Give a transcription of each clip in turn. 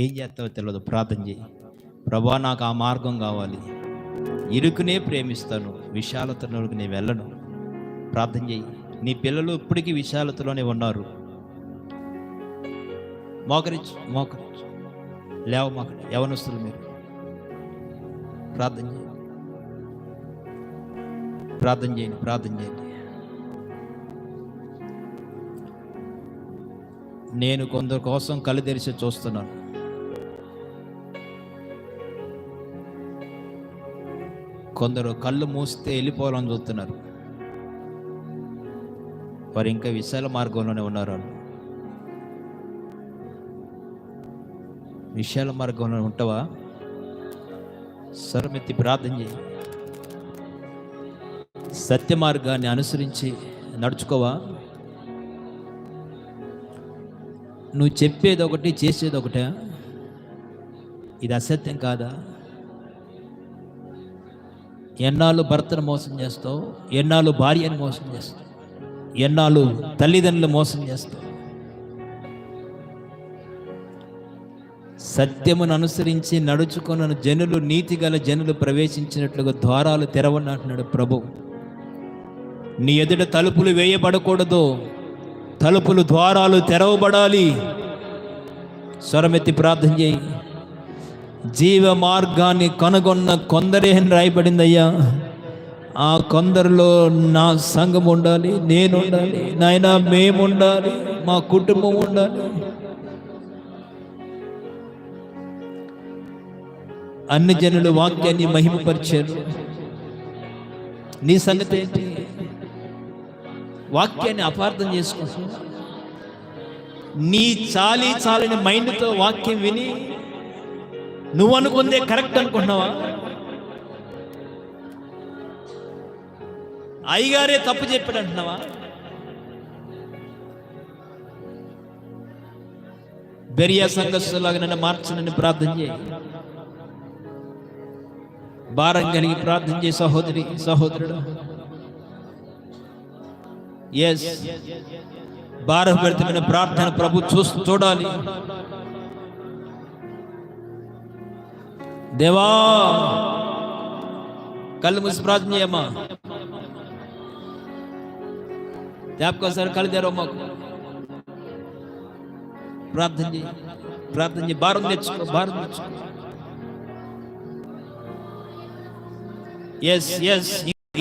ఏం చేస్తావో తెలియదు, ప్రార్థన చేయి. ప్రభా నాకు ఆ మార్గం కావాలి, ఇరుకునే ప్రేమిస్తాను, విశాలతలోకి నేను వెళ్ళను. ప్రార్థన చేయి. నీ పిల్లలు ఇప్పటికీ విశాలతలోనే ఉన్నారు. మోకరించు, మోకరించు, లేవ, మోకరి. యవనస్తులు మీరు ప్రార్థన చేయండి, ప్రార్థన చేయండి, ప్రార్థన చేయండి. నేను కొందరి కోసం కళ్ళు తెరిచి చూస్తున్నాను. కొందరు కళ్ళు మూస్తే వెళ్ళిపోవాలని చూస్తున్నారు. వారు ఇంకా విశాల మార్గంలోనే ఉన్నారు. విశాల మార్గంలో ఉంటావా? స్వరమెత్తి ప్రార్థన చేయి. సత్య మార్గాన్ని అనుసరించి నడుచుకోవా? నువ్వు చెప్పేది ఒకటి, చేసేది ఒకటే. ఇది అసత్యం కాదా? ఎన్నాళ్ళు భర్తను మోసం చేస్తావు, ఎన్నాళ్ళు భార్యను మోసం చేస్తావు, ఎన్నాళ్ళు తల్లిదండ్రులు మోసం చేస్తావు. సత్యమును అనుసరించి నడుచుకున్న జనులు, నీతి గల జనులు ప్రవేశించినట్లుగా ద్వారాలు తెరవనంటున్నాడు ప్రభు. నీ ఎదుట తలుపులు వేయబడకూడదు, తలుపులు, ద్వారాలు తెరవబడాలి. స్వరమెత్తి ప్రార్థన చేయి. జీవ మార్గాన్ని కనుగొన్న కొందరే రాయబడిందయ్యా. ఆ కొందరిలో నా సంఘం ఉండాలి, నేను ఉండాలి, నాయన మేము ఉండాలి, మా కుటుంబం ఉండాలి. అన్ని జనులు వాక్యాన్ని మహిమపరిచారు. నీ సంగతి ఏంటి? వాక్యాన్ని అపార్థం చేసుకుంటున్నా. నీ చాలని మైండ్తో వాక్యం విని నువ్వు అనుకుందే కరెక్ట్ అనుకుంటున్నావా? అయ్యగారే తప్పు చెప్పాడు అంటున్నావా? బెరియా సంఘస్థులాగా నన్ను మార్చనని ప్రార్థన చేయి. భారం కలిగి ప్రార్థన చేయి సహోదరి, సహోదరుడు. ఎస్, భారభరితమైన ప్రార్థన ప్రభు చూడాలి. దేవా, కళ్ళు మూసి ప్రార్థన చేయమ్మా. జ్ఞాపకోసారి కళ్ళు తెరవమ్మా. ప్రార్థన చేయి, ప్రార్థన చేయి. భారం తెచ్చుకో, భారం తెచ్చుకో. ఎస్ ఎస్,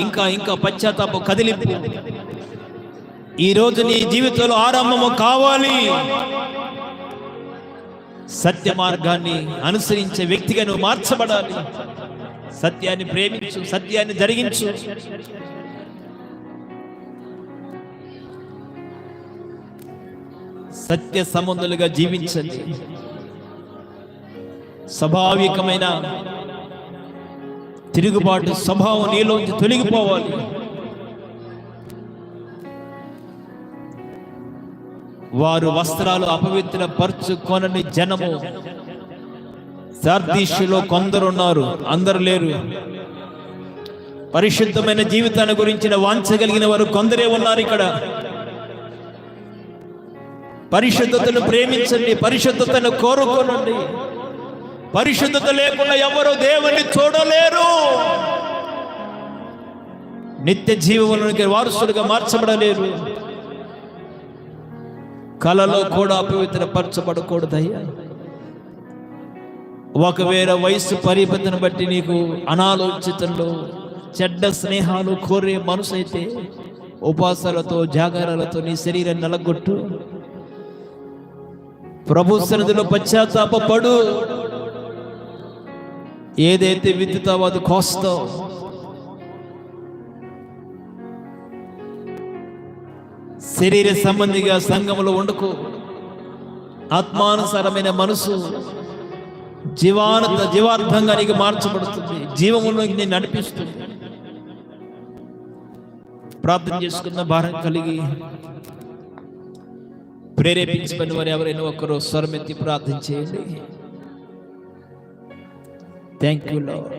ఇంకా ఇంకా పశ్చాత్తాపం, కదిలింపు ఈరోజు నీ జీవితంలో ఆరంభము కావాలి. సత్య మార్గాన్ని అనుసరించే వ్యక్తిగా నువ్వు మార్చబడాలి. సత్యాన్ని ప్రేమించు, సత్యాన్ని జరిగించు. సత్య సంబంధులుగా జీవించండి. స్వాభావికమైన తిరుగుబాటు స్వభావం నీలోంచి తొలగిపోవాలి. వారు వస్త్రాలు అపవిత్ర పరుచుకొనని జనము సార్దీసులో కొందరున్నారు, అందరు లేరు. పరిశుద్ధమైన జీవితాన్ని గురించిన వాంఛగలిగిన వారు కొందరే ఉన్నారు. ఇక్కడ పరిశుద్ధతను ప్రేమించండి, పరిశుద్ధతను కోరుకోనండి. పరిశుద్ధత లేకుండా ఎవరు దేవుణ్ణి చూడలేరు. నిత్య జీవమునికి వారసులుగా మార్చబడలేరు. కళలో కూడా అపవిత్రపరచబడకూడదయ్యా. ఒకవేళ వయసు పరిపతిని బట్టి నీకు అనాలోచితంలో చెడ్డ స్నేహాలు కోరే మనసు అయితే ఉపాసాలతో, జాగారాలతో నీ శరీరాన్ని నలగొట్టు. ప్రభు సన్నిధిలో పశ్చాత్తాపపడు. ఏదైతే విత్తుతావో అది కోస్తావు. శరీర సంబంధిగా సంఘములో ఉండకు. ఆత్మానుసారమైన మనసు జీవార్థంగా నీకు మార్చబడుతుంది, జీవములోకి నేను నడిపిస్తుంది. ప్రార్థన చేసుకున్న భారం కలిగి ప్రేరేపించబడిన వారు ఎవరైనా ఒకరు స్వరమెత్తి ప్రార్థన చేయండి. Thank you lord.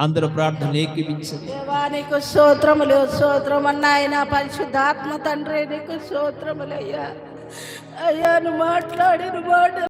అందరూ ప్రార్థన ఏకీవించండి. దేవా నీకు స్తోత్రములు, స్తోత్రమన్నాయన పరిశుద్ధాత్మ తండ్రి నీకు స్తోత్రములయ్యా. అయ్యా నువ్వు మాట్లాడిన మాట